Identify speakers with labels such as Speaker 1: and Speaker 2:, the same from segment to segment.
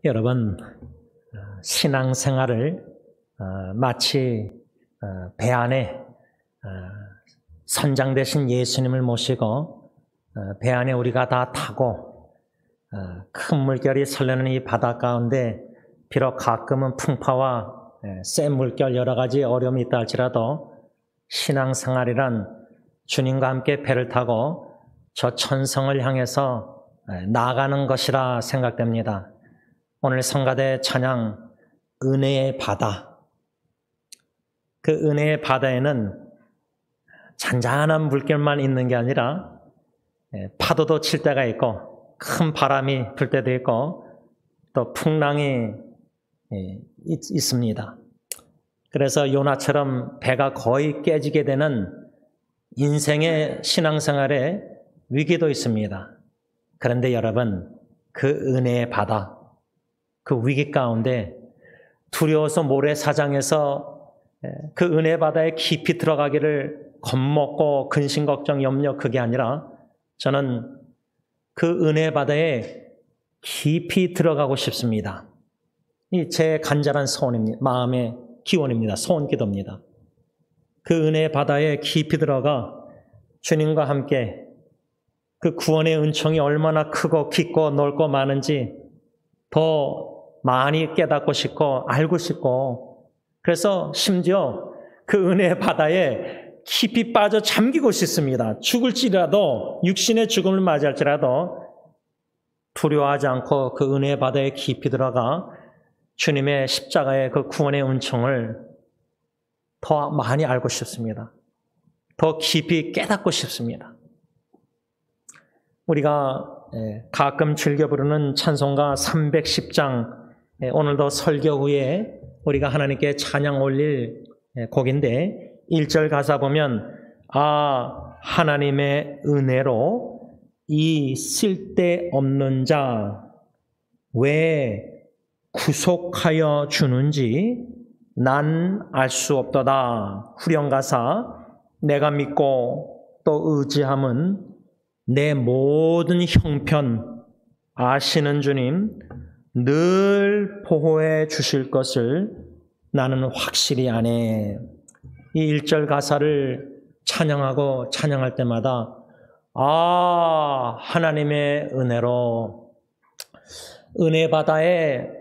Speaker 1: 여러분, 신앙생활을 마치 배 안에 선장 되신 예수님을 모시고 배 안에 우리가 다 타고 큰 물결이 설레는 이 바다 가운데 비록 가끔은 풍파와 센 물결 여러 가지 어려움이 있다 할지라도 신앙생활이란 주님과 함께 배를 타고 저 천성을 향해서 나아가는 것이라 생각됩니다. 오늘 성가대 찬양 은혜의 바다, 그 은혜의 바다에는 잔잔한 물결만 있는 게 아니라 파도도 칠 때가 있고 큰 바람이 불 때도 있고 또 풍랑이 있습니다. 그래서 요나처럼 배가 거의 깨지게 되는 인생의 신앙생활에 위기도 있습니다. 그런데 여러분, 그 은혜의 바다, 그 위기 가운데 두려워서 모래사장에서 그 은혜 바다에 깊이 들어가기를 겁먹고 근심, 걱정, 염려 그게 아니라 저는 그 은혜 바다에 깊이 들어가고 싶습니다. 이 제 간절한 소원입니다. 마음의 기원입니다. 소원 기도입니다. 그 은혜 바다에 깊이 들어가 주님과 함께 그 구원의 은총이 얼마나 크고 깊고 넓고 많은지 더 많이 깨닫고 싶고 알고 싶고 그래서 심지어 그 은혜의 바다에 깊이 빠져 잠기고 싶습니다. 죽을지라도 육신의 죽음을 맞이할지라도 두려워하지 않고 그 은혜의 바다에 깊이 들어가 주님의 십자가의 그 구원의 은총을 더 많이 알고 싶습니다. 더 깊이 깨닫고 싶습니다. 우리가 가끔 즐겨 부르는 찬송가 310장 오늘도 설교 후에 우리가 하나님께 찬양 올릴 곡인데 1절 가사 보면 하나님의 은혜로 이 쓸데없는 자 왜 구속하여 주는지 난 알 수 없도다. 후렴 가사 내가 믿고 또 의지함은 내 모든 형편 아시는 주님 늘 보호해 주실 것을 나는 확실히 아네. 이 1절 가사를 찬양하고 찬양할 때마다 하나님의 은혜로 은혜 바다에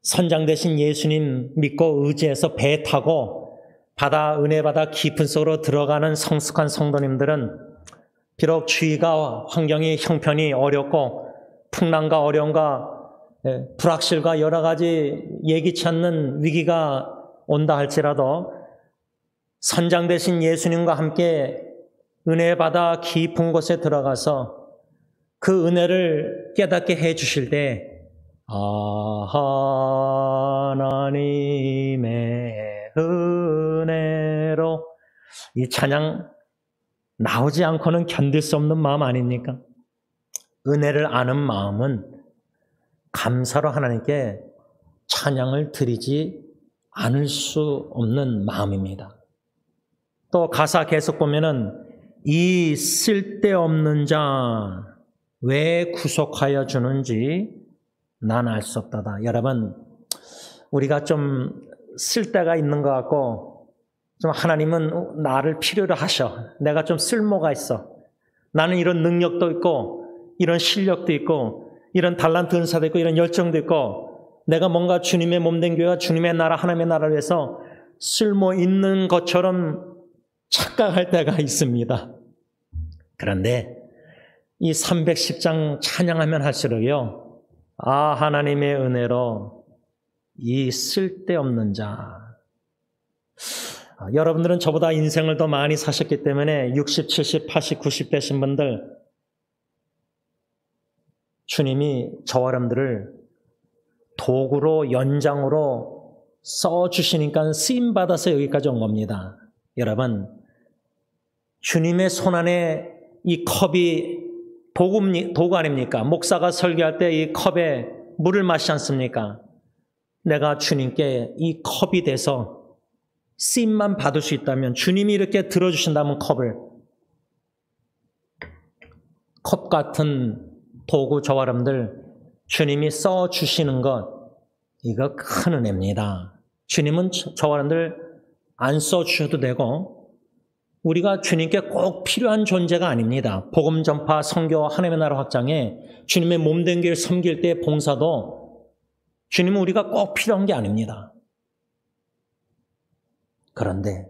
Speaker 1: 선장 되신 예수님 믿고 의지해서 배 타고 은혜 바다 깊은 속으로 들어가는 성숙한 성도님들은 비록 주위가 환경이 형편이 어렵고 풍랑과 어려움과 불확실과 여러 가지 예기치 않는 위기가 온다 할지라도 선장 되신 예수님과 함께 은혜 바다 깊은 곳에 들어가서 그 은혜를 깨닫게 해 주실 때 하나님의 은혜로 이 찬양 나오지 않고는 견딜 수 없는 마음 아닙니까? 은혜를 아는 마음은 감사로 하나님께 찬양을 드리지 않을 수 없는 마음입니다. 또 가사 계속 보면은 이 쓸데없는 자 왜 구속하여 주는지 난 알 수 없다다. 여러분, 우리가 좀 쓸데가 있는 것 같고 좀 하나님은 나를 필요로 하셔. 내가 좀 쓸모가 있어. 나는 이런 능력도 있고 이런 실력도 있고 이런 달란트 은사도 있고 이런 열정도 있고 내가 뭔가 주님의 몸된 교회와 주님의 나라 하나님의 나라를 위해서 쓸모 있는 것처럼 착각할 때가 있습니다. 그런데 이 310장 찬양하면 할수록요 하나님의 은혜로 이 쓸데없는 자 여러분들은 저보다 인생을 더 많이 사셨기 때문에 60, 70, 80, 90 되신 분들 주님이 저와 여러분들을 도구로 연장으로 써주시니까 쓰임받아서 여기까지 온 겁니다. 여러분, 주님의 손안에 이 컵이 도구 아닙니까? 목사가 설교할 때 이 컵에 물을 마시지 않습니까? 내가 주님께 이 컵이 돼서 쓰임만 받을 수 있다면 주님이 이렇게 들어주신다면 컵 같은 도구 저와 여러분들 주님이 써주시는 것, 이거 큰 은혜입니다. 주님은 저와 여러분들 안 써주셔도 되고 우리가 주님께 꼭 필요한 존재가 아닙니다. 복음 전파, 선교, 하나님의 나라 확장에 주님의 몸된 교회를 섬길 때 봉사도 주님은 우리가 꼭 필요한 게 아닙니다. 그런데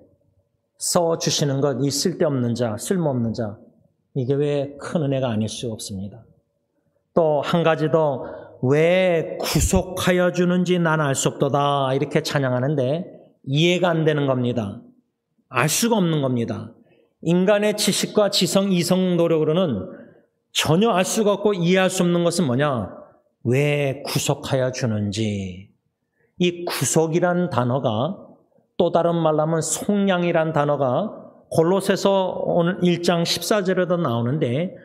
Speaker 1: 써주시는 것, 이 쓸데없는 자, 쓸모없는 자, 이게 왜 큰 은혜가 아닐 수 없습니다. 또 한 가지 더, 왜 구속하여 주는지 난 알 수 없도다 이렇게 찬양하는데 이해가 안 되는 겁니다. 알 수가 없는 겁니다. 인간의 지식과 지성, 이성 노력으로는 전혀 알 수가 없고 이해할 수 없는 것은 뭐냐? 왜 구속하여 주는지. 이 구속이란 단어가 또 다른 말로 하면 속량이란 단어가 골로새서 오늘 1장 14절에도 나오는데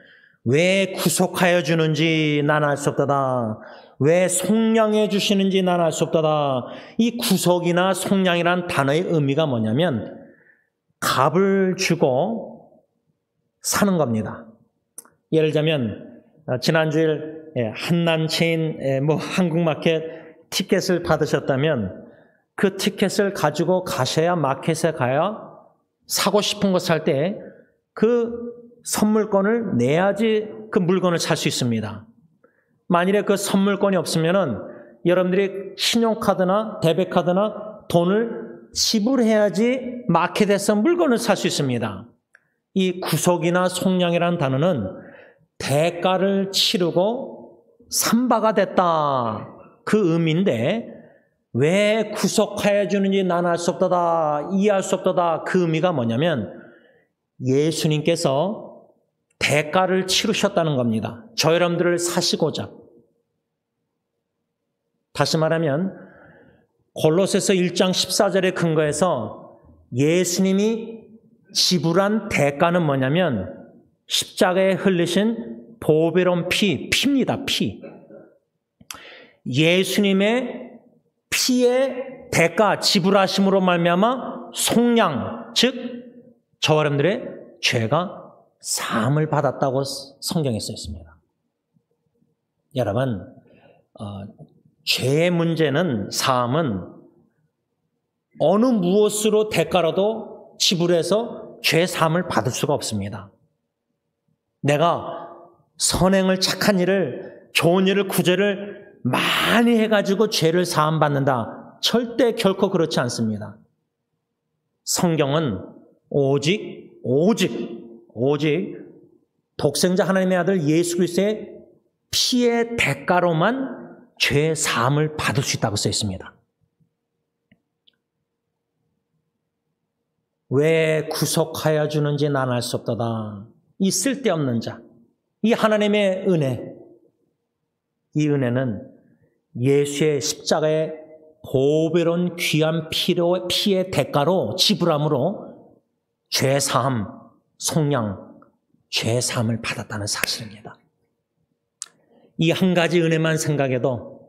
Speaker 1: 왜 구속하여 주는지 난 알 수 없도다. 왜 속량해 주시는지 난 알 수 없도다. 이 구속이나 속량이란 단어의 의미가 뭐냐면 값을 주고 사는 겁니다. 예를 들자면 지난주일 한남체인 한국마켓 티켓을 받으셨다면 그 티켓을 가지고 가셔야 마켓에 가야 사고 싶은 거 살 때 그 선물권을 내야지 그 물건을 살 수 있습니다. 만일에 그 선물권이 없으면은 여러분들이 신용카드나 데비카드나 돈을 지불해야지 마켓에서 물건을 살 수 있습니다. 이 구속이나 속량이라는 단어는 대가를 치르고 산바가 됐다 그 의미인데 왜 구속하여 주는지 난 알 수 없도다, 이해할 수 없도다 그 의미가 뭐냐면 예수님께서 대가를 치르셨다는 겁니다. 저 여러분들을 사시고자. 다시 말하면 골로새서 1장 14절에 근거해서 예수님이 지불한 대가는 뭐냐면 십자가에 흘리신 보배로운 피입니다. 피. 예수님의 피의 대가 지불하심으로 말미암아 속량, 즉 저와 여러분들의 죄가 사함을 받았다고 성경에 써 있습니다. 여러분, 죄의 문제는 사함은 어느 무엇으로 대가라도 지불해서 죄 사함을 받을 수가 없습니다. 내가 선행을 착한 일을 좋은 일을 구제를 많이 해가지고 죄를 사함 받는다. 절대 결코 그렇지 않습니다. 성경은 오직 독생자 하나님의 아들 예수 그리스도의 피의 대가로만 죄 사함을 받을 수 있다고 써 있습니다. 왜 구속하여 주는지 난 알 수 없도다. 이 쓸데없는 자, 이 하나님의 은혜, 이 은혜는 예수의 십자가의 보배로운 귀한 피의 대가로 지불함으로 죄 사함, 속량, 죄 사함을 받았다는 사실입니다. 이 한 가지 은혜만 생각해도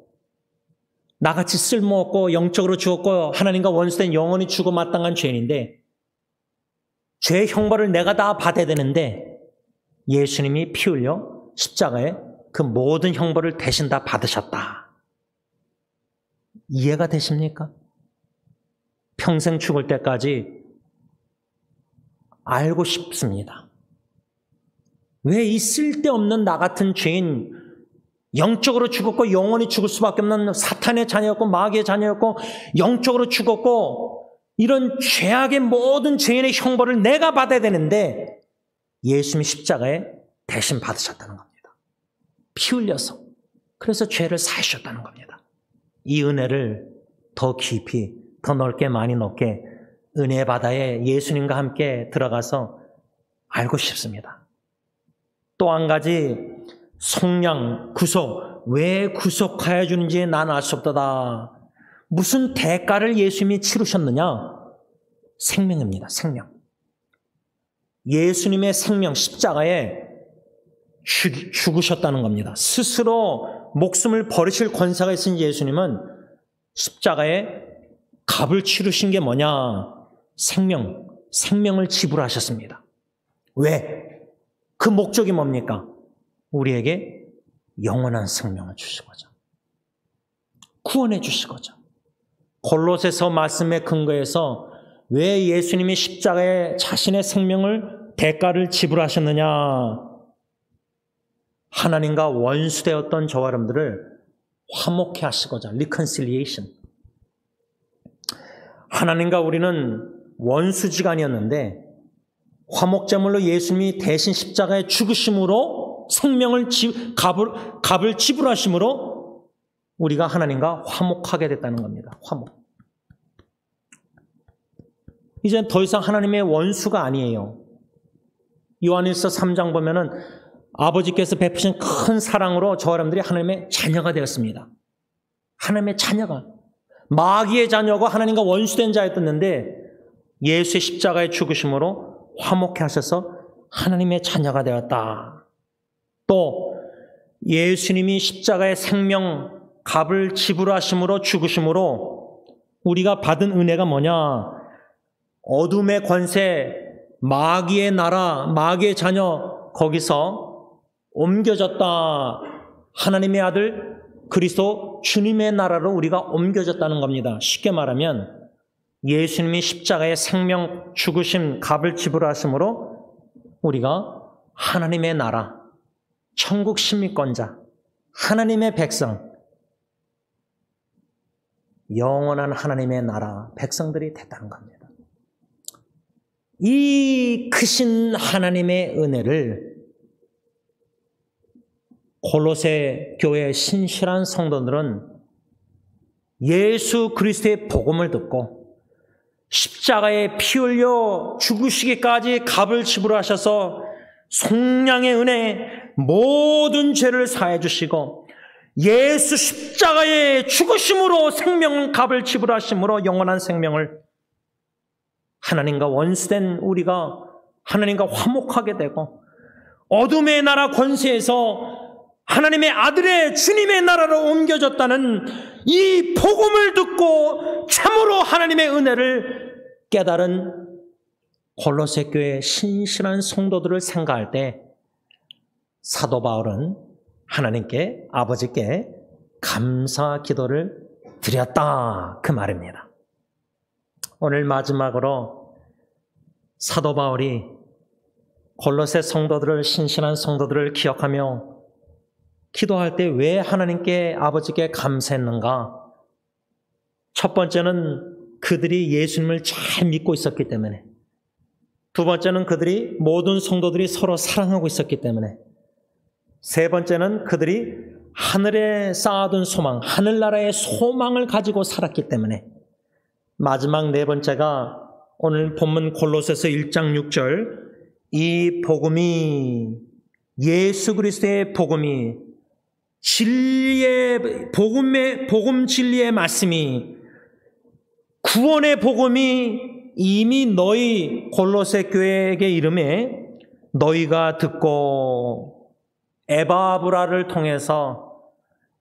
Speaker 1: 나같이 쓸모없고 영적으로 죽었고 하나님과 원수된 영원히 죽어 마땅한 죄인인데 죄의 형벌을 내가 다 받아야 되는데 예수님이 피 흘려 십자가에 그 모든 형벌을 대신 다 받으셨다. 이해가 되십니까? 평생 죽을 때까지 알고 싶습니다. 왜 이 쓸데없는 나 같은 죄인, 영적으로 죽었고 영원히 죽을 수밖에 없는 사탄의 자녀였고 마귀의 자녀였고 영적으로 죽었고 이런 죄악의 모든 죄인의 형벌을 내가 받아야 되는데 예수님이 십자가에 대신 받으셨다는 겁니다. 피 흘려서. 그래서 죄를 사하셨다는 겁니다. 이 은혜를 더 깊이, 더 넓게, 많이 높게 은혜 바다에 예수님과 함께 들어가서 알고 싶습니다. 또 한 가지 속량, 구속, 왜 구속하여 주는지 나는 알 수 없도다. 무슨 대가를 예수님이 치르셨느냐? 생명입니다. 생명. 예수님의 생명, 십자가에 죽으셨다는 겁니다. 스스로 목숨을 버리실 권세가 있으신 예수님은 십자가에 값을 치르신 게 뭐냐? 생명을 지불하셨습니다. 왜? 그 목적이 뭡니까? 우리에게 영원한 생명을 주시고자 구원해 주시고자 골로새서 말씀에 근거해서 왜 예수님이 십자가에 자신의 생명을 대가를 지불하셨느냐? 하나님과 원수되었던 저와 여러분들을 화목케 하시고자 reconciliation. 하나님과 우리는 원수지간이었는데 화목제물로 예수님이 대신 십자가에 죽으심으로 값을 지불하심으로 우리가 하나님과 화목하게 됐다는 겁니다. 화목. 이제 더 이상 하나님의 원수가 아니에요. 요한일서 3장 보면은 아버지께서 베푸신 큰 사랑으로 저 사람들이 하나님의 자녀가 되었습니다. 하나님의 자녀가. 마귀의 자녀가 하나님과 원수된 자였었는데 예수의 십자가의 죽으심으로 화목케 하셔서 하나님의 자녀가 되었다. 또 예수님이 십자가의 생명 값을 지불하심으로 죽으심으로 우리가 받은 은혜가 뭐냐? 어둠의 권세, 마귀의 나라, 마귀의 자녀 거기서 옮겨졌다. 하나님의 아들 그리스도 주님의 나라로 우리가 옮겨졌다는 겁니다. 쉽게 말하면 예수님이 십자가의 생명 죽으심 값을 지불하심으로 우리가 하나님의 나라, 천국 시민권자, 하나님의 백성, 영원한 하나님의 나라 백성들이 됐다는 겁니다. 이 크신 하나님의 은혜를 골로새 교회의 신실한 성도들은 예수 그리스도의 복음을 듣고 십자가에 피 흘려 죽으시기까지 값을 지불하셔서 속량의 은혜 모든 죄를 사해 주시고 예수 십자가의 죽으심으로 생명 값을 지불하심으로 영원한 생명을 하나님과 원수된 우리가 하나님과 화목하게 되고 어둠의 나라 권세에서 하나님의 아들의 주님의 나라로 옮겨졌다는 이 복음을 듣고 참으로 하나님의 은혜를 깨달은 골로새 교회의 신실한 성도들을 생각할 때 사도 바울은 하나님께 아버지께 감사 기도를 드렸다 그 말입니다. 오늘 마지막으로 사도 바울이 골로새 성도들을 신실한 성도들을 기억하며 기도할 때 왜 하나님께 아버지께 감사했는가? 첫 번째는 그들이 예수님을 잘 믿고 있었기 때문에, 두 번째는 그들이 모든 성도들이 서로 사랑하고 있었기 때문에, 세 번째는 그들이 하늘에 쌓아둔 소망, 하늘나라의 소망을 가지고 살았기 때문에, 마지막 네 번째가 오늘 본문 골로새서 1장 6절 이 복음이 예수 그리스도의 복음이 진리의 복음 진리의 말씀이 구원의 복음이 이미 너희 골로새 교회에게 이름에 너희가 듣고 에바브라를 통해서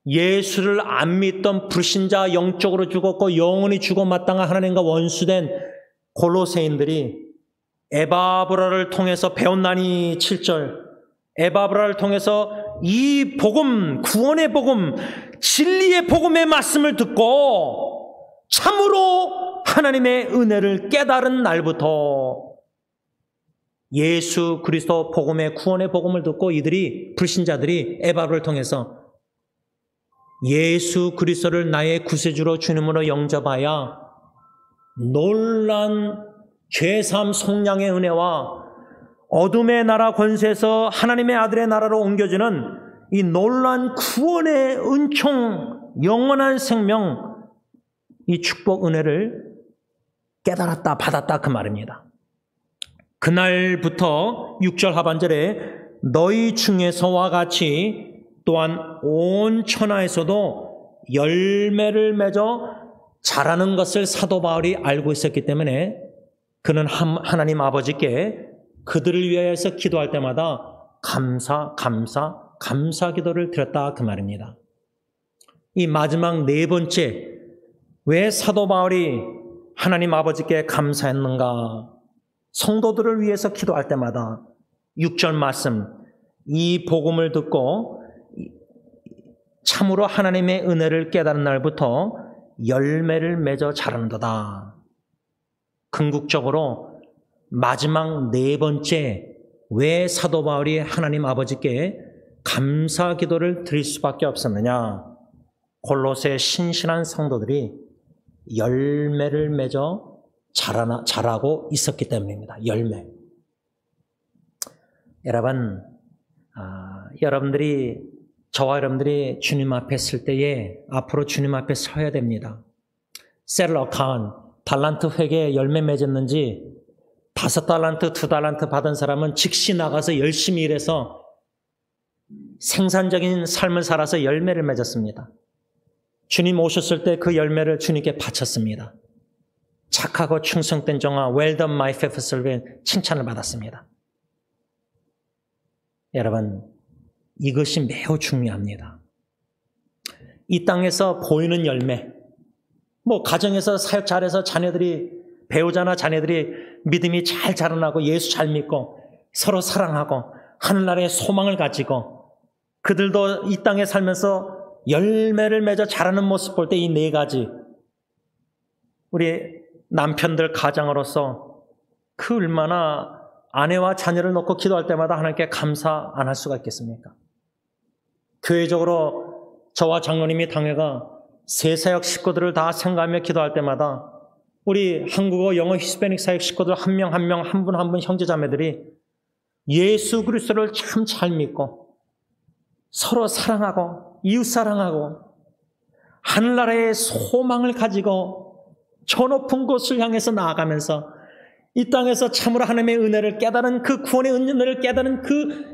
Speaker 1: 예수를 안 믿던 불신자 영적으로 죽었고 영원히 죽어 마땅한 하나님과 원수된 골로새인들이 에바브라를 통해서 배웠나니 7절 에바브라를 통해서 이 복음, 구원의 복음, 진리의 복음의 말씀을 듣고 참으로 하나님의 은혜를 깨달은 날부터 예수 그리스도 복음의 구원의 복음을 듣고 이들이 불신자들이 에바브라를 통해서 예수 그리스도를 나의 구세주로 주님으로 영접하여 놀란 죄사함 속량의 은혜와 어둠의 나라 권세에서 하나님의 아들의 나라로 옮겨지는 이 놀란 구원의 은총, 영원한 생명, 이 축복 은혜를 깨달았다, 받았다 그 말입니다. 그날부터 6절 하반절에 너희 중에서와 같이 또한 온 천하에서도 열매를 맺어 자라는 것을 사도 바울이 알고 있었기 때문에 그는 하나님 아버지께 그들을 위하여서 기도할 때마다 감사 기도를 드렸다 그 말입니다. 이 마지막 네 번째, 왜 사도 바울이 하나님 아버지께 감사했는가? 성도들을 위해서 기도할 때마다 6절 말씀, 이 복음을 듣고 참으로 하나님의 은혜를 깨달은 날부터 열매를 맺어 자라는도다. 궁극적으로 마지막 네 번째, 왜 사도 바울이 하나님 아버지께 감사 기도를 드릴 수밖에 없었느냐? 골로새 신실한 성도들이 열매를 맺어 자라고 있었기 때문입니다. 열매. 여러분, 저와 여러분들이 주님 앞에 설 때에 앞으로 주님 앞에 서야 됩니다. 셀 어카운트, 달란트 회계에 열매 맺었는지 5달란트, 2달란트 받은 사람은 즉시 나가서 열심히 일해서 생산적인 삶을 살아서 열매를 맺었습니다. 주님 오셨을 때 그 열매를 주님께 바쳤습니다. 착하고 충성된 종아, well done my faithful servant, 칭찬을 받았습니다. 여러분, 이것이 매우 중요합니다. 이 땅에서 보이는 열매, 가정에서 사역 잘해서 배우자나 자녀들이 믿음이 잘 자라나고 예수 잘 믿고 서로 사랑하고 하늘나라의 소망을 가지고 그들도 이 땅에 살면서 열매를 맺어 자라는 모습 볼 때 이 네 가지, 우리 남편들 가장으로서 그 얼마나 아내와 자녀를 놓고 기도할 때마다 하나님께 감사 안 할 수가 있겠습니까? 교회적으로 저와 장로님이 당회가 세사역 식구들을 다 생각하며 기도할 때마다 우리 한국어, 영어, 히스패닉 사역 식구들 한 명 한 명, 한 분 한 분 형제자매들이 예수 그리스도를 참 잘 믿고 서로 사랑하고 이웃 사랑하고 하늘나라의 소망을 가지고 저 높은 곳을 향해서 나아가면서 이 땅에서 참으로 하나님의 은혜를 깨달은 그 구원의 은혜를 깨달은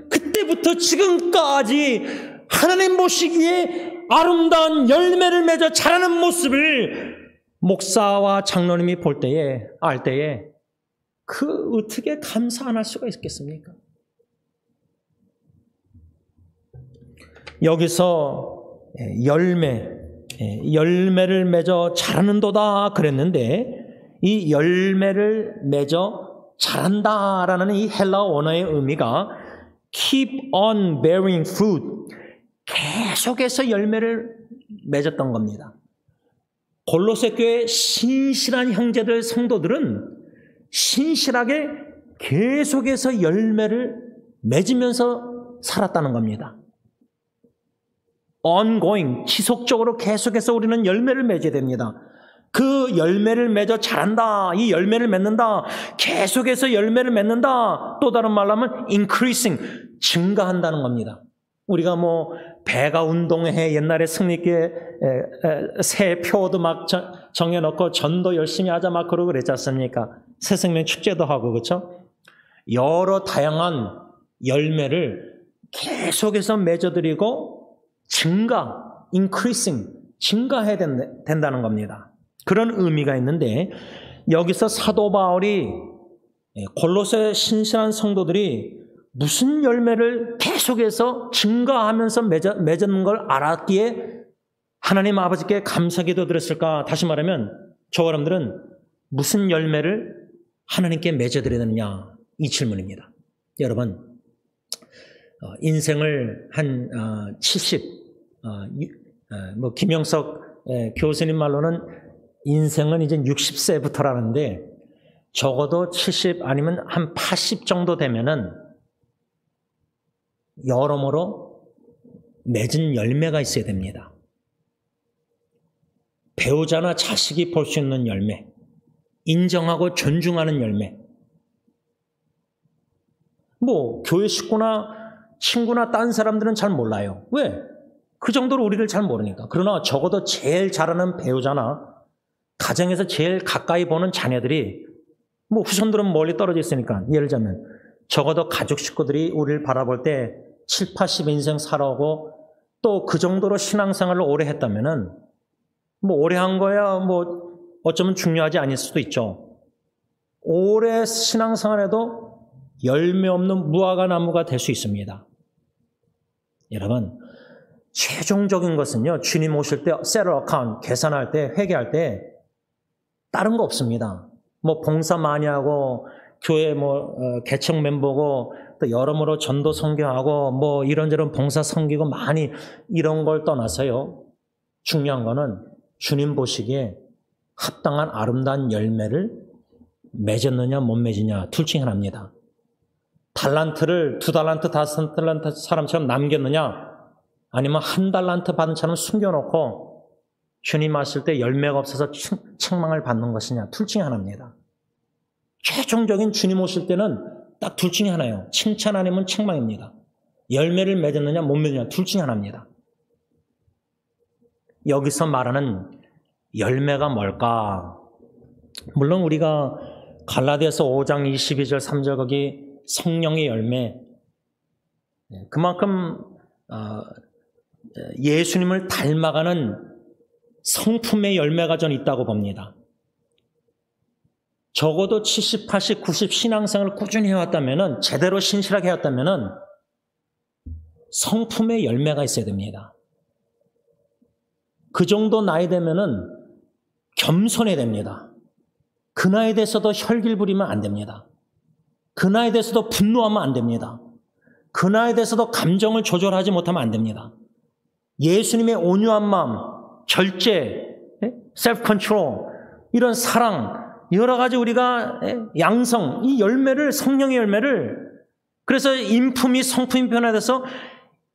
Speaker 1: 그때부터 지금까지 하나님 보시기에 아름다운 열매를 맺어 자라는 모습을 목사와 장로님이 볼 때에, 알 때에 어떻게 감사 안 할 수가 있겠습니까? 여기서 열매를 맺어 자라는도다 그랬는데 이 열매를 맺어 자란다라는 이 헬라어 원어의 의미가 keep on bearing fruit, 계속해서 열매를 맺었던 겁니다. 골로새 교회 신실한 형제들 성도들은 신실하게 계속해서 열매를 맺으면서 살았다는 겁니다. ongoing, 지속적으로 계속해서 우리는 열매를 맺어야 됩니다. 그 열매를 맺어 자란다, 이 열매를 맺는다, 계속해서 열매를 맺는다, 또 다른 말로 하면 increasing, 증가한다는 겁니다. 우리가 배가 운동회 옛날에 승리께 새 표도 막 정해놓고 전도 열심히 하자 막 그러고 그랬지 않습니까? 새생명 축제도 하고, 그렇죠? 여러 다양한 열매를 계속해서 맺어드리고 increasing, 증가해야 된다는 겁니다. 그런 의미가 있는데 여기서 사도 바울이 골로새 신실한 성도들이 무슨 열매를 계속해서 증가하면서 맺는 걸 알았기에 하나님 아버지께 감사기도 드렸을까? 다시 말하면 저와 여러분들은 무슨 열매를 하나님께 맺어드려야 되느냐? 이 질문입니다. 여러분, 인생을 한 70, 김영석 교수님 말로는 인생은 이제 60세부터라는데 적어도 70 아니면 한 80 정도 되면은 여러모로 맺은 열매가 있어야 됩니다. 배우자나 자식이 볼 수 있는 열매, 인정하고 존중하는 열매. 교회 식구나 친구나 딴 사람들은 잘 몰라요. 왜? 그 정도로 우리를 잘 모르니까. 그러나 적어도 제일 잘하는 배우자나 가정에서 제일 가까이 보는 자녀들이 후손들은 멀리 떨어져 있으니까 예를 들자면 적어도 가족 식구들이 우리를 바라볼 때 7, 80 인생 살아오고 또 그 정도로 신앙생활을 오래 했다면은 오래 한 거야 어쩌면 중요하지 않을 수도 있죠. 오래 신앙생활해도 열매 없는 무화과 나무가 될 수 있습니다. 여러분, 최종적인 것은요, 주님 오실 때 셀러 어카운트 계산할 때 회계할 때 다른 거 없습니다. 봉사 많이 하고 교회 개척 멤버고 또 여러모로 전도 선교하고 뭐 이런저런 봉사 섬기고 많이 이런 걸 떠나서요. 중요한 거는 주님 보시기에 합당한 아름다운 열매를 맺었느냐 못 맺느냐 둘 중에 하나입니다. 달란트를 2달란트, 5달란트 사람처럼 남겼느냐 아니면 1달란트 받은 사람 숨겨놓고 주님 왔을 때 열매가 없어서 책망을 받는 것이냐 둘 중에 하나입니다. 최종적인 주님 오실 때는 딱 둘 중에 하나예요. 칭찬 아니면 책망입니다. 열매를 맺었느냐 못 맺느냐 둘 중에 하나입니다. 여기서 말하는 열매가 뭘까? 물론 우리가 갈라디아서 5장 22절 3절 거기 성령의 열매, 그만큼 예수님을 닮아가는 성품의 열매가 전 있다고 봅니다. 적어도 70, 80, 90 신앙생활을 꾸준히 해왔다면, 제대로 신실하게 해왔다면 성품의 열매가 있어야 됩니다. 그 정도 나이 되면은 겸손해야 됩니다. 그 나이에 대해서도 혈기를 부리면 안 됩니다. 그 나이에 대해서도 분노하면 안 됩니다. 그 나이에 대해서도 감정을 조절하지 못하면 안 됩니다. 예수님의 온유한 마음, 절제, 셀프 컨트롤, 이런 사랑, 여러 가지 우리가 양성, 이 열매를, 성령의 열매를, 그래서 인품이 성품이 변화돼서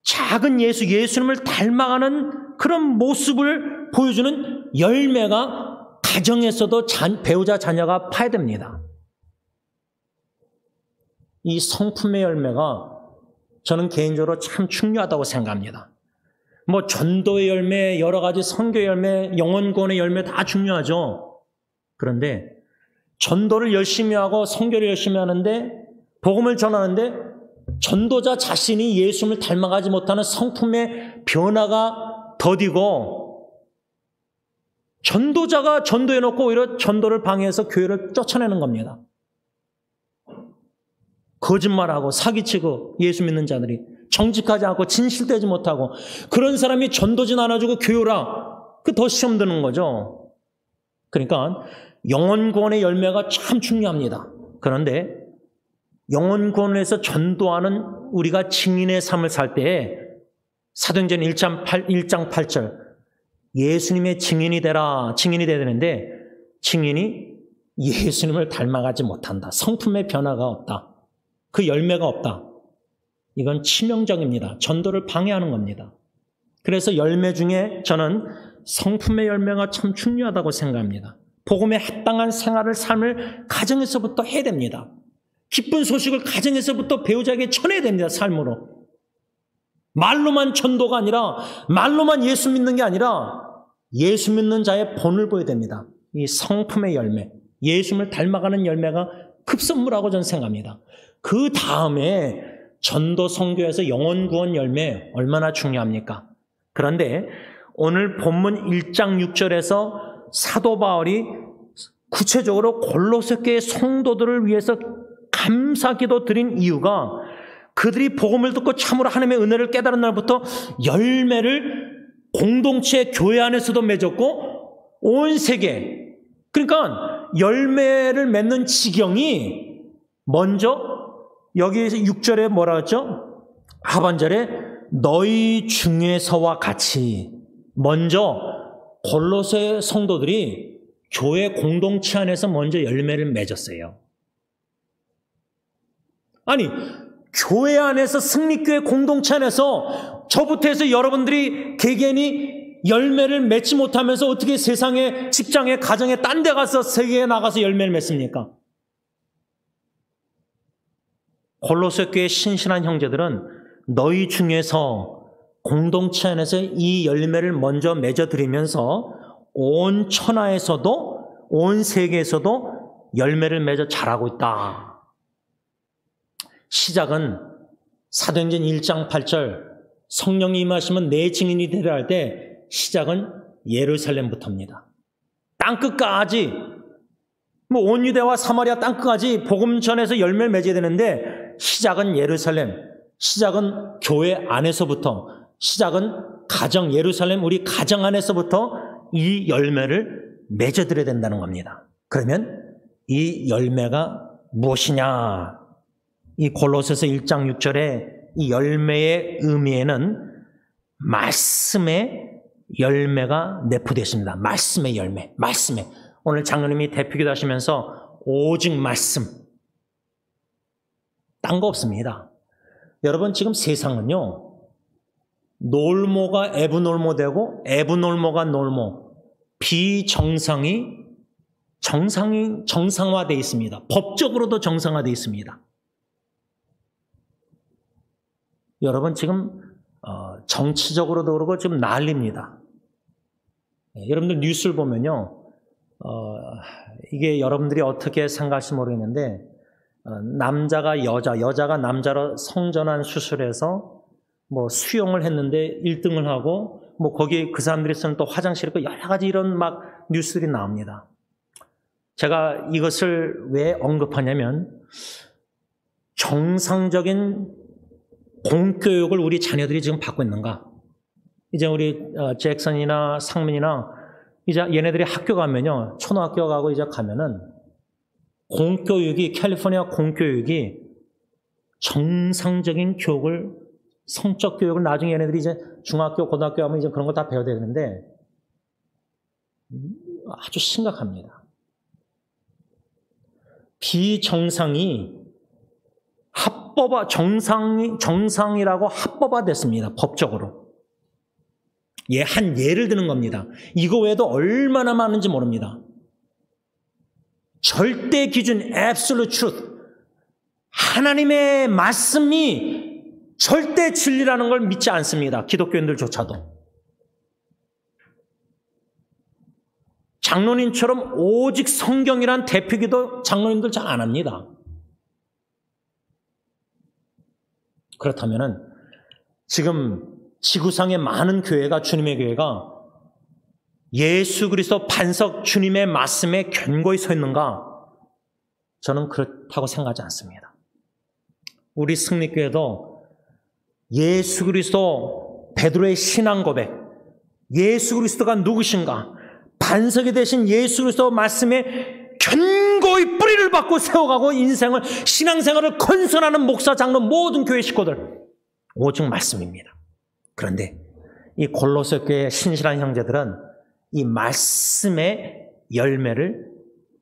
Speaker 1: 작은 예수님을 닮아가는 그런 모습을 보여주는 열매가 가정에서도 배우자 자녀가 파야 됩니다. 이 성품의 열매가 저는 개인적으로 참 중요하다고 생각합니다. 뭐 전도의 열매, 여러 가지 선교의 열매, 영혼구원의 열매 다 중요하죠. 그런데 전도를 열심히 하고 선교를 열심히 하는데 복음을 전하는데 전도자 자신이 예수님을 닮아가지 못하는 성품의 변화가 더디고 전도자가 전도해놓고 오히려 전도를 방해해서 교회를 쫓아내는 겁니다. 거짓말하고 사기치고 예수 믿는 자들이 정직하지 않고 진실되지 못하고 그런 사람이 전도진 안아주고 교회라 그 더 시험 드는 거죠. 그러니까 영혼구원의 열매가 참 중요합니다. 그런데 영혼구원에서 전도하는 우리가 증인의 삶을 살 때에 사도행전 1장 8절 예수님의 증인이 되라, 증인이 되야 되는데 증인이 예수님을 닮아가지 못한다. 성품의 변화가 없다. 그 열매가 없다. 이건 치명적입니다. 전도를 방해하는 겁니다. 그래서 열매 중에 저는 성품의 열매가 참 중요하다고 생각합니다. 복음에 합당한 삶을 가정에서부터 해야 됩니다. 기쁜 소식을 가정에서부터 배우자에게 전해야 됩니다. 삶으로. 말로만 전도가 아니라 말로만 예수 믿는 게 아니라 예수 믿는 자의 본을 보여야 됩니다. 이 성품의 열매, 예수님을 닮아가는 열매가 급선무라고 저는 생각합니다. 그 다음에 전도 선교에서 영혼구원 열매 얼마나 중요합니까? 그런데 오늘 본문 1장 6절에서 사도 바울이 구체적으로 골로새 교회 성도들을 위해서 감사기도 드린 이유가 그들이 복음을 듣고 참으로 하나님의 은혜를 깨달은 날부터 열매를 공동체 교회 안에서도 맺었고 온 세계, 그러니까 열매를 맺는 지경이 먼저 여기에서 6절에 뭐라 했죠? 하반절에 너희 중에서와 같이 먼저 골로새 성도들이 교회 공동체 안에서 먼저 열매를 맺었어요. 아니, 교회 안에서 승리교회 공동체 안에서 저부터 해서 여러분들이 개개인이 열매를 맺지 못하면서 어떻게 세상에, 직장에, 가정에 딴 데 가서 세계에 나가서 열매를 맺습니까? 골로새 교회 신실한 형제들은 너희 중에서 공동체 안에서 이 열매를 먼저 맺어드리면서 온 천하에서도 온 세계에서도 열매를 맺어 자라고 있다. 시작은 사도행전 1장 8절 성령이 임하시면 내 증인이 되리라 할 때 시작은 예루살렘부터입니다. 땅끝까지 온 유대와 사마리아 땅끝까지 복음 전해서 열매를 맺어야 되는데 시작은 예루살렘, 시작은 교회 안에서부터, 시작은 가정, 예루살렘 우리 가정 안에서부터 이 열매를 맺어드려야 된다는 겁니다. 그러면 이 열매가 무엇이냐? 이 골로새서 1장 6절에 이 열매의 의미에는 말씀의 열매가 내포되어 있습니다. 말씀의 열매, 말씀의. 오늘 장로님이 대표기도 하시면서 오직 말씀. 딴 거 없습니다. 여러분 지금 세상은요. 놀모가 에브놀모 되고 에브놀모가 놀모. 비정상이 정상화되어 있습니다. 법적으로도 정상화되어 있습니다. 여러분 지금 정치적으로도 그러고 지금 난립니다. 여러분들 뉴스를 보면요. 이게 여러분들이 어떻게 생각할지 모르겠는데 남자가 여자가 남자로 성전환 수술해서 뭐 수용을 했는데 1등을 하고 뭐 거기 그 사람들이 쓰는 또 화장실 있고 여러 가지 이런 막 뉴스들이 나옵니다. 제가 이것을 왜 언급하냐면 정상적인 공교육을 우리 자녀들이 지금 받고 있는가? 이제 우리 잭슨이나 상민이나 이제 얘네들이 학교 가면요. 초등학교 가고 이제 가면은 공교육이 캘리포니아 공교육이 정상적인 교육을 성적 교육을 나중에 얘네들이 이제 중학교 고등학교 가면 이제 그런 거 다 배워야 되는데 아주 심각합니다. 비정상이 정상이라고 합법화됐습니다. 법적으로. 한 예를 드는 겁니다. 이거 외에도 얼마나 많은지 모릅니다. 절대 기준, absolute truth. 하나님의 말씀이 절대 진리라는 걸 믿지 않습니다. 기독교인들조차도. 장로님처럼 오직 성경이란 대표기도 장로님들 잘 안 합니다. 그렇다면은 지금 지구상의 많은 교회가 주님의 교회가 예수 그리스도 반석 주님의 말씀에 견고히 서 있는가? 저는 그렇다고 생각하지 않습니다. 우리 승리교회도 예수 그리스도 베드로의 신앙 고백, 예수 그리스도가 누구신가? 반석이 되신 예수 그리스도 말씀에 견고히 뿌리를 받고 세워가고 인생을 신앙생활을 건설하는 목사, 장로 모든 교회 식구들 오직 말씀입니다. 그런데 이 골로새 교회의 신실한 형제들은 이 말씀의 열매를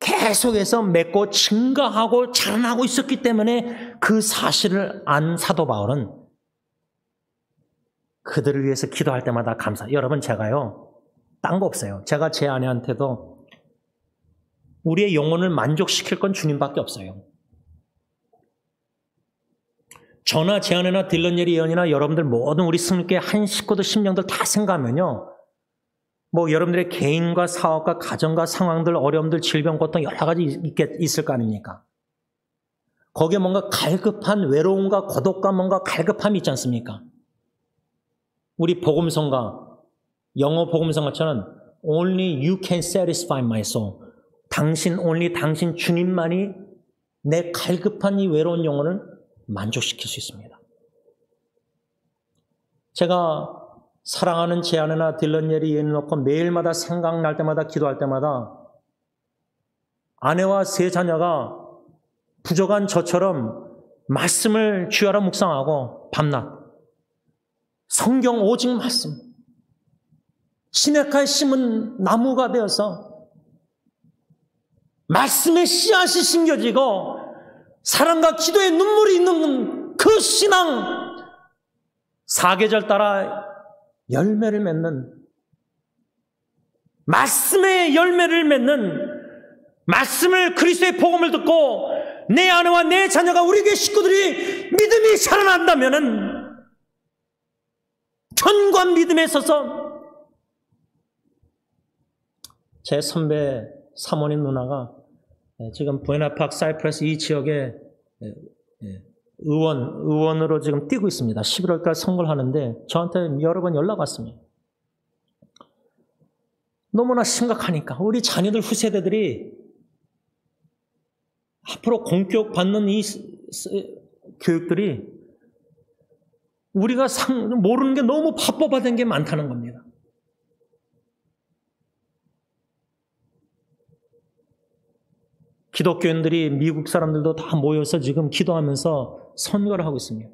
Speaker 1: 계속해서 맺고 증가하고 자라나고 있었기 때문에 그 사실을 안 사도 바울은 그들을 위해서 기도할 때마다 여러분 제가요 딴 거 없어요. 제가 제 아내한테도 우리의 영혼을 만족시킬 건 주님밖에 없어요. 저나 제 아내나 딜런예리 예언이나 여러분들 모든 우리 승리교회 한 식구들 심령들 다 생각하면요. 뭐 여러분들의 개인과 사업과 가정과 상황들, 어려움들, 질병, 고통 여러 가지 있을 거 아닙니까? 거기에 뭔가 갈급한 외로움과 고독과 뭔가 갈급함이 있지 않습니까? 우리 복음성가, 영어 복음성가처럼 Only you can satisfy my soul. 당신 주님만이 내 갈급한 이 외로운 영혼을 만족시킬 수 있습니다. 제가 사랑하는 제 아내나 딜런예리 예언 놓고 매일마다 생각날 때마다 기도할 때마다 아내와 세 자녀가 부족한 저처럼 말씀을 주야로 묵상하고 밤낮 성경 오직 말씀 시냇가에 심은 나무가 되어서 말씀의 씨앗이 심겨지고 사랑과 기도의 눈물이 있는 그 신앙 사계절 따라 열매를 맺는 말씀의 열매를 맺는 말씀을 그리스도의 복음을 듣고 내 아내와 내 자녀가 우리 교회 식구들이 믿음이 살아난다면은 견고한 믿음에 있어서 제 선배 사모님 누나가 지금 부에나파크 사이프러스 이 지역에 의원으로 지금 뛰고 있습니다. 11월달 선거를 하는데 저한테 여러 번 연락 왔습니다. 너무나 심각하니까 우리 자녀들 후세대들이 앞으로 공교육 받는 이 교육들이 우리가 모르는 게 너무 합법화된 게 많다는 겁니다. 기독교인들이 미국 사람들도 다 모여서 지금 기도하면서 선거를 하고 있습니다.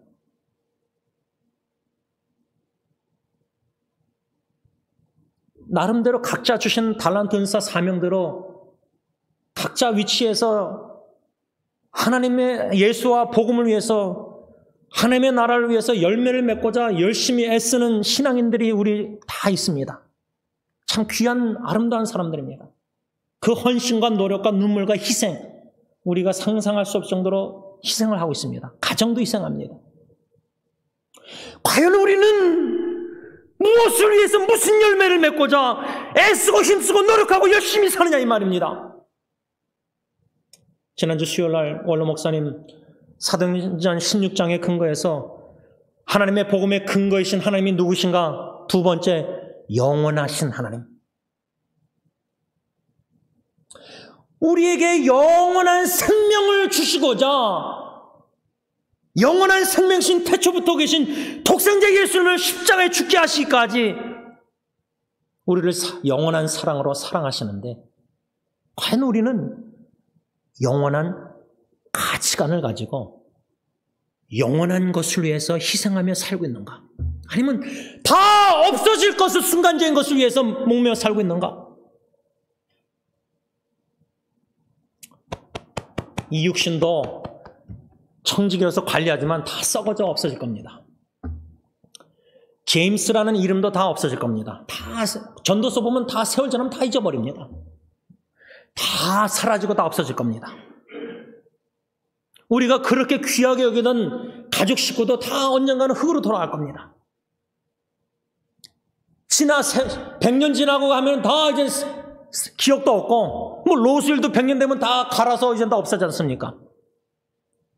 Speaker 1: 나름대로 각자 주신 달란트 은사 사명대로 각자 위치에서 하나님의 예수와 복음을 위해서 하나님의 나라를 위해서 열매를 맺고자 열심히 애쓰는 신앙인들이 우리 다 있습니다. 참 귀한 아름다운 사람들입니다. 그 헌신과 노력과 눈물과 희생, 우리가 상상할 수 없을 정도로 희생을 하고 있습니다. 가정도 희생합니다. 과연 우리는 무엇을 위해서 무슨 열매를 맺고자 애쓰고 힘쓰고 노력하고 열심히 사느냐 이 말입니다. 지난주 수요일날 원로 목사님 사도행전 16장의 근거에서 하나님의 복음의 근거이신 하나님이 누구신가? 두 번째, 영원하신 하나님. 우리에게 영원한 생명을 주시고자 영원한 생명신 태초부터 계신 독생자 예수님을 십자가에 죽게 하시기까지 우리를 영원한 사랑으로 사랑하시는데 과연 우리는 영원한 가치관을 가지고 영원한 것을 위해서 희생하며 살고 있는가? 아니면 다 없어질 것을 순간적인 것을 위해서 목매어 살고 있는가? 이 육신도 청지기로서 관리하지만 다 썩어져 없어질 겁니다. 제임스라는 이름도 다 없어질 겁니다. 다 전도서 보면 다 세월 지나면 다 잊어버립니다. 다 사라지고 다 없어질 겁니다. 우리가 그렇게 귀하게 여기던 가족 식구도 다 언젠가는 흙으로 돌아갈 겁니다. 100년 지나고 하면 다 이제 기억도 없고, 뭐 로스힐도 100년 되면 다 갈아서 이제 다 없어지지 않습니까?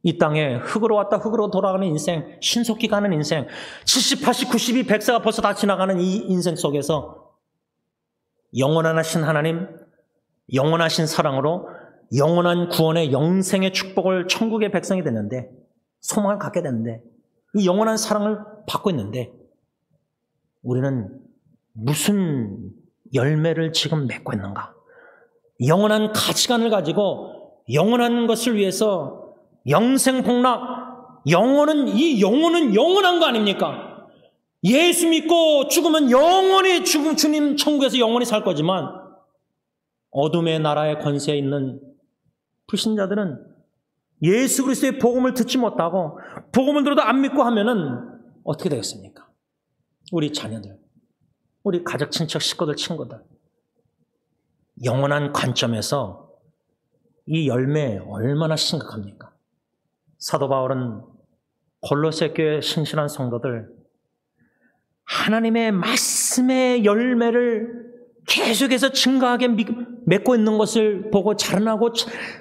Speaker 1: 이 땅에 흙으로 왔다 흙으로 돌아가는 인생, 신속히 가는 인생, 70, 80, 90이 100세가 벌써 다 지나가는 이 인생 속에서 영원하신 하나님, 영원하신 사랑으로 영원한 구원의 영생의 축복을 천국의 백성이 됐는데, 소망을 갖게 됐는데, 이 영원한 사랑을 받고 있는데 우리는 무슨 열매를 지금 맺고 있는가? 영원한 가치관을 가지고 영원한 것을 위해서 영생복락, 이 영혼은 영원한 거 아닙니까? 예수 믿고 죽으면 영원히 주님 천국에서 영원히 살 거지만 어둠의 나라의 권세에 있는 불신자들은 예수 그리스도의 복음을 듣지 못하고 복음을 들어도 안 믿고 하면은 어떻게 되겠습니까? 우리 자녀들, 우리 가족, 친척, 식구들, 친구들, 영원한 관점에서 이 열매 얼마나 심각합니까? 사도 바울은 골로새 교회 신실한 성도들, 하나님의 말씀의 열매를 계속해서 증가하게 맺고 있는 것을 보고 자라나고,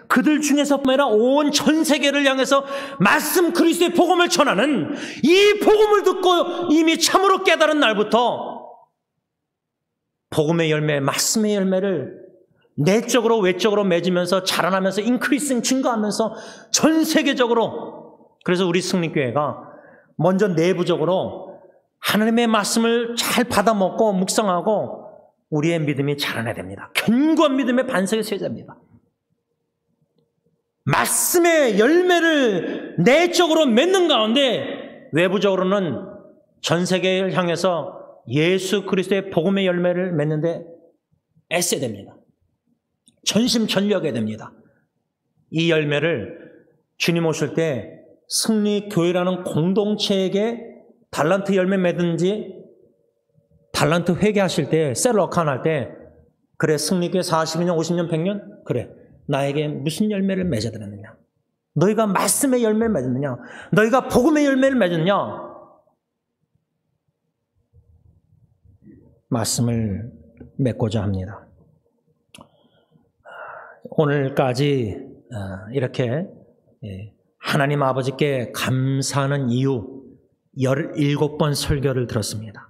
Speaker 1: 그들 중에서뿐 아니라 온 전 세계를 향해서 말씀 그리스도의 복음을 전하는, 이 복음을 듣고 이미 참으로 깨달은 날부터 복음의 열매, 말씀의 열매를 내적으로 외적으로 맺으면서 자라나면서 인크리싱 증가하면서 전 세계적으로, 그래서 우리 승리교회가 먼저 내부적으로 하나님의 말씀을 잘 받아먹고 묵상하고 우리의 믿음이 자라나야 됩니다. 견고한 믿음의 반석이 세워야 됩니다. 말씀의 열매를 내적으로 맺는 가운데 외부적으로는 전 세계를 향해서 예수 그리스도의 복음의 열매를 맺는데 애써야 됩니다. 전심전력해야 됩니다. 이 열매를 주님 오실 때 승리교회라는 공동체에게 달란트 열매 맺든지 달란트 회개하실 때, 셀러칸 할 때, 그래 승리교회 40년, 50년, 100년? 그래, 나에게 무슨 열매를 맺어드렸느냐? 너희가 말씀의 열매를 맺었느냐? 너희가 복음의 열매를 맺었느냐? 말씀을 맺고자 합니다. 오늘까지 이렇게 하나님 아버지께 감사하는 이유 17번 설교를 들었습니다.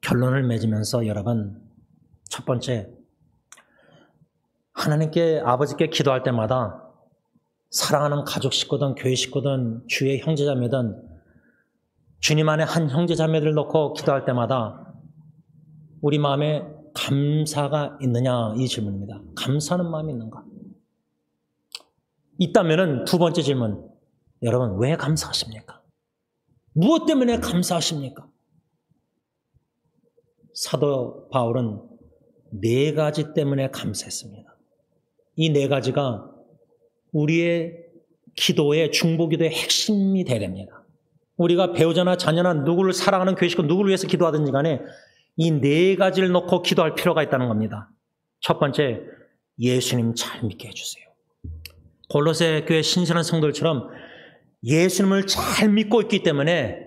Speaker 1: 결론을 맺으면서 여러분, 첫 번째, 하나님께 아버지께 기도할 때마다 사랑하는 가족 식구든 교회 식구든 주의 형제자매든 주님 안에 한 형제자매들을 놓고 기도할 때마다 우리 마음에 감사가 있느냐, 이 질문입니다. 감사하는 마음이 있는가? 있다면은 두 번째 질문. 여러분, 왜 감사하십니까? 무엇 때문에 감사하십니까? 사도 바울은 네 가지 때문에 감사했습니다. 이 네 가지가 우리의 기도의 중보기도의 핵심이 되야 됩니다. 우리가 배우자나 자녀나 누구를 사랑하는 교회식구 누구를 위해서 기도하든지 간에 이 네 가지를 놓고 기도할 필요가 있다는 겁니다. 첫 번째, 예수님 잘 믿게 해주세요. 골로새 교회 신실한 성도들처럼 예수님을 잘 믿고 있기 때문에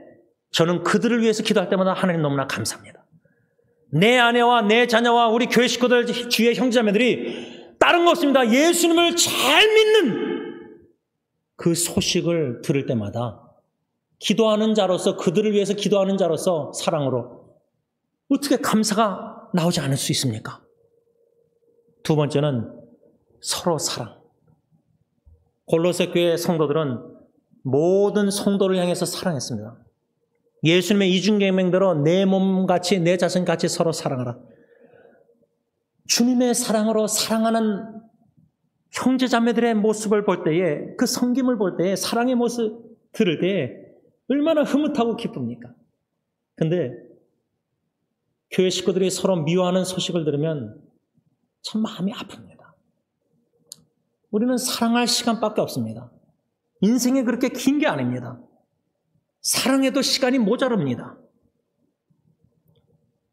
Speaker 1: 저는 그들을 위해서 기도할 때마다 하나님 너무나 감사합니다. 내 아내와 내 자녀와 우리 교회 식구들, 주위의 형제자매들이 다른 거 없습니다. 예수님을 잘 믿는 그 소식을 들을 때마다 기도하는 자로서, 그들을 위해서 기도하는 자로서 사랑으로 어떻게 감사가 나오지 않을 수 있습니까? 두 번째는 서로 사랑. 골로새 교회 성도들은 모든 성도를 향해서 사랑했습니다. 예수님의 이중계명대로 내 몸같이 내 자신같이 서로 사랑하라. 주님의 사랑으로 사랑하는 형제자매들의 모습을 볼 때에, 그 섬김을 볼 때에, 사랑의 모습 들을 때에 얼마나 흐뭇하고 기쁩니까? 근데 교회 식구들이 서로 미워하는 소식을 들으면 참 마음이 아픕니다. 우리는 사랑할 시간밖에 없습니다. 인생이 그렇게 긴 게 아닙니다. 사랑해도 시간이 모자릅니다.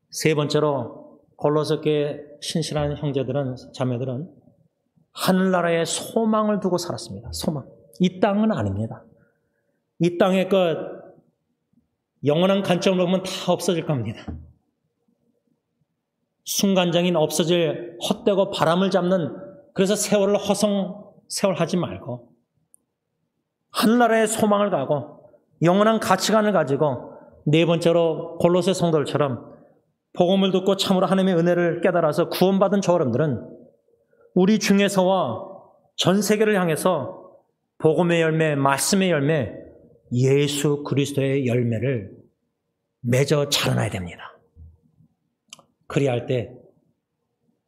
Speaker 1: 세 번째로 골로새 교회 신실한 형제들은, 자매들은 하늘나라에 소망을 두고 살았습니다. 소망. 이 땅은 아닙니다. 이 땅의 그 영원한 관점으로 보면 다 없어질 겁니다. 순간적인 없어질 헛되고 바람을 잡는, 그래서 세월을 세월하지 말고 하늘나라의 소망을 가고 영원한 가치관을 가지고, 네 번째로 골로새 성도들처럼 복음을 듣고 참으로 하나님의 은혜를 깨달아서 구원받은 저 여러분들은 우리 중에서와 전 세계를 향해서 복음의 열매, 말씀의 열매, 예수 그리스도의 열매를 맺어 자라나야 됩니다. 그리할 때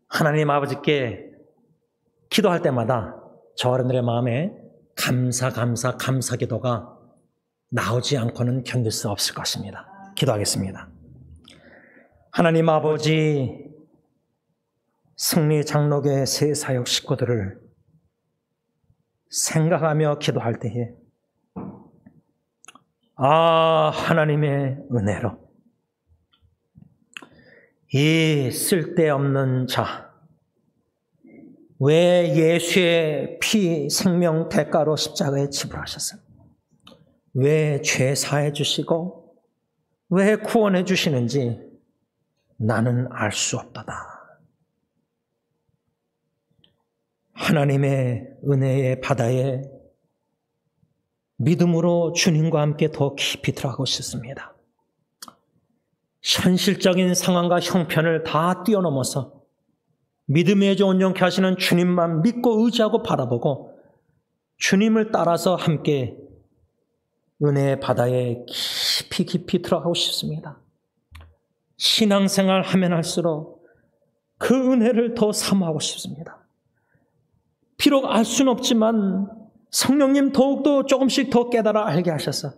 Speaker 1: 하나님 아버지께 기도할 때마다 저 어른들의 마음에 감사 기도가 나오지 않고는 견딜 수 없을 것입니다. 기도하겠습니다. 하나님 아버지, 승리 장로교회 새 사역 식구들을 생각하며 기도할 때에 하나님의 은혜로 이 쓸데없는 자, 왜 예수의 피 생명 대가로 십자가에 지불하셨어요? 왜 죄 사해 주시고 왜 구원해 주시는지 나는 알 수 없도다. 하나님의 은혜의 바다에 믿음으로 주님과 함께 더 깊이 들어가고 싶습니다. 현실적인 상황과 형편을 다 뛰어넘어서 믿음의 주 온전케 하시는 주님만 믿고 의지하고 바라보고 주님을 따라서 함께 은혜의 바다에 깊이 들어가고 싶습니다. 신앙생활 하면 할수록 그 은혜를 더 사모하고 싶습니다. 비록 알 수는 없지만 성령님 더욱더 조금씩 더 깨달아 알게 하셔서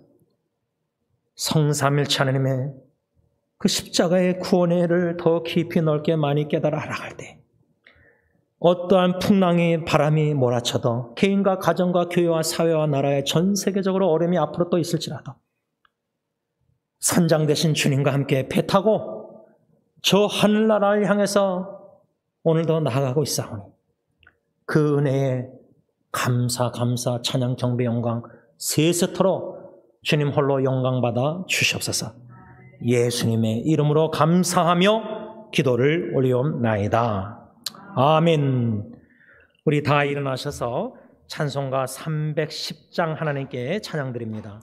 Speaker 1: 성삼일체 하나님의 그 십자가의 구원의를 더 깊이 넓게 많이 깨달아 알아갈 때 어떠한 풍랑이 바람이 몰아쳐도 개인과 가정과 교회와 사회와 나라에 전 세계적으로 어려움이 앞으로 또 있을지라도 선장 되신 주님과 함께 배 타고 저 하늘나라를 향해서 오늘도 나아가고 있사오니 그 은혜에 감사 찬양 경배 영광 세세토록 주님 홀로 영광받아 주시옵소서. 예수님의 이름으로 감사하며 기도를 올리옵나이다. 아멘. 우리 다 일어나셔서 찬송가 310장 하나님께 찬양드립니다.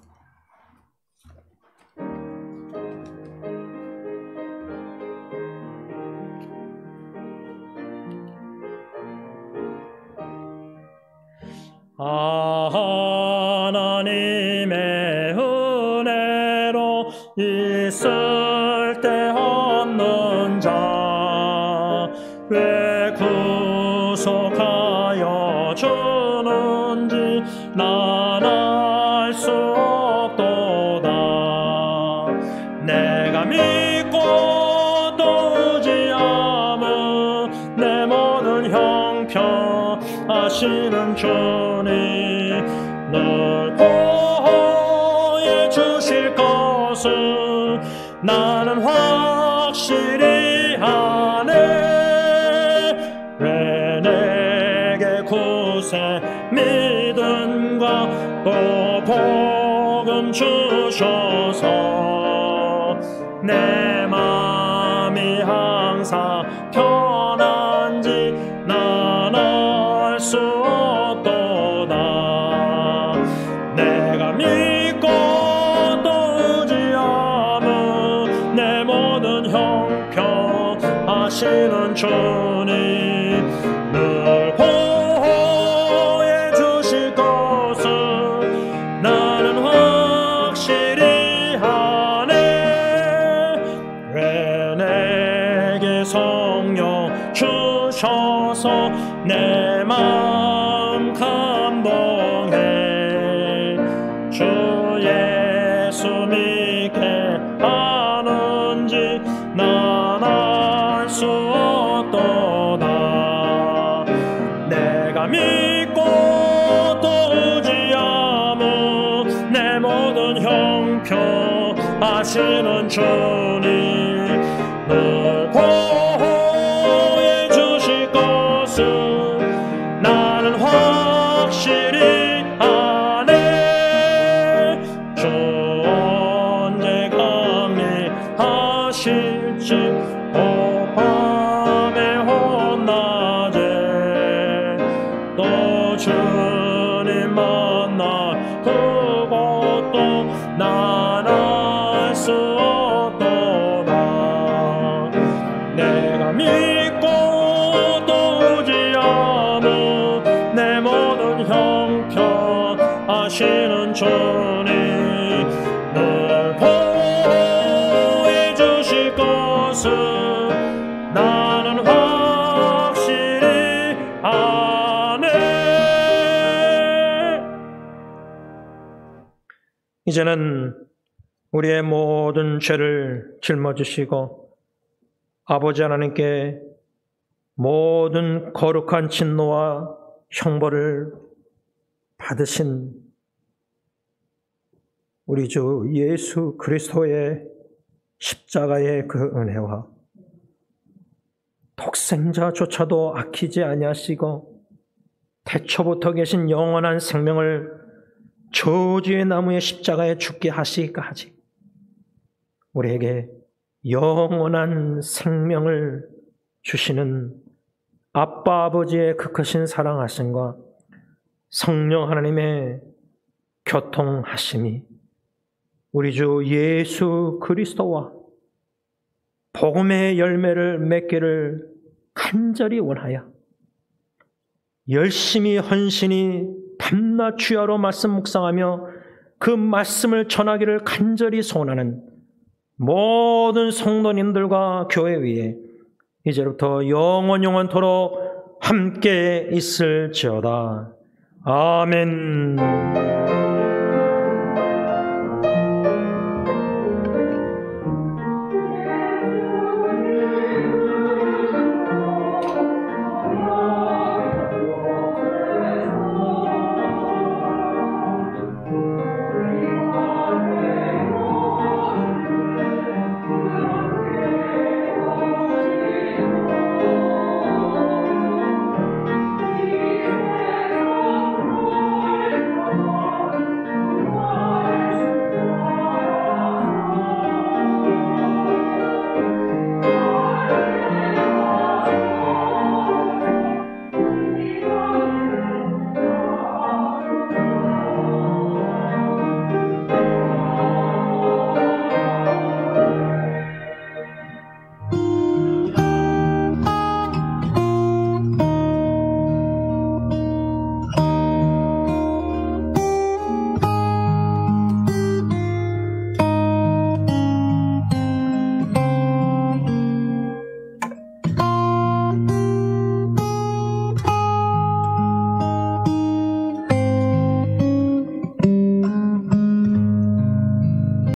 Speaker 1: 하나님의 은혜로 이 쓸데없는 자 왜 구속하여 주는지 하시는 주님 널 보호해 주실 것을 나는 확실히 아네. 왜 내게 구세 믿음과 또 복음 주셔서 내 맘이 항상 편한지 난 알 수 없도다. 내가 믿고 또 의지하며 내 모든 형편하시는 주님 늘 보호해 주실 것을 나는 확실히 아네. 왜 내게 성령 주셔서 내 마음 감동해. 주 예수 믿게 하는지 난 알 수 없도다. 내가 믿고 또 의지하며 내 모든 형편 하시는 주님 늘 보호해 주실 것을 나는 확실히 아네. 주 언제 강림하실지 밤에 혼나제 또 주님 만나 그것도 난 알 수 없도다. 내가 믿고 또 의지하며 내 모든 형편 하시는 주님 늘 보호해 주실 것을 나는 확실히 아네. 이제는 우리의 모든 죄를 짊어지시고 아버지 하나님께 모든 거룩한 진노와 형벌을 받으신 우리 주 예수 그리스도의 십자가의 그 은혜와 독생자조차도 아끼지 아니하시고 태초부터 계신 영원한 생명을 저주의 나무의 십자가에 죽게 하시기까지 우리에게 영원한 생명을 주시는 아빠 아버지의 그 크신 사랑하심과 성령 하나님의 교통하심이 우리 주 예수 그리스도와 복음의 열매를 맺기를 간절히 원하여 열심히 헌신히 밤낮 주야로 말씀 묵상하며 그 말씀을 전하기를 간절히 소원하는 모든 성도님들과 교회 위에 이제부터 영원토록 함께 있을지어다. 아멘.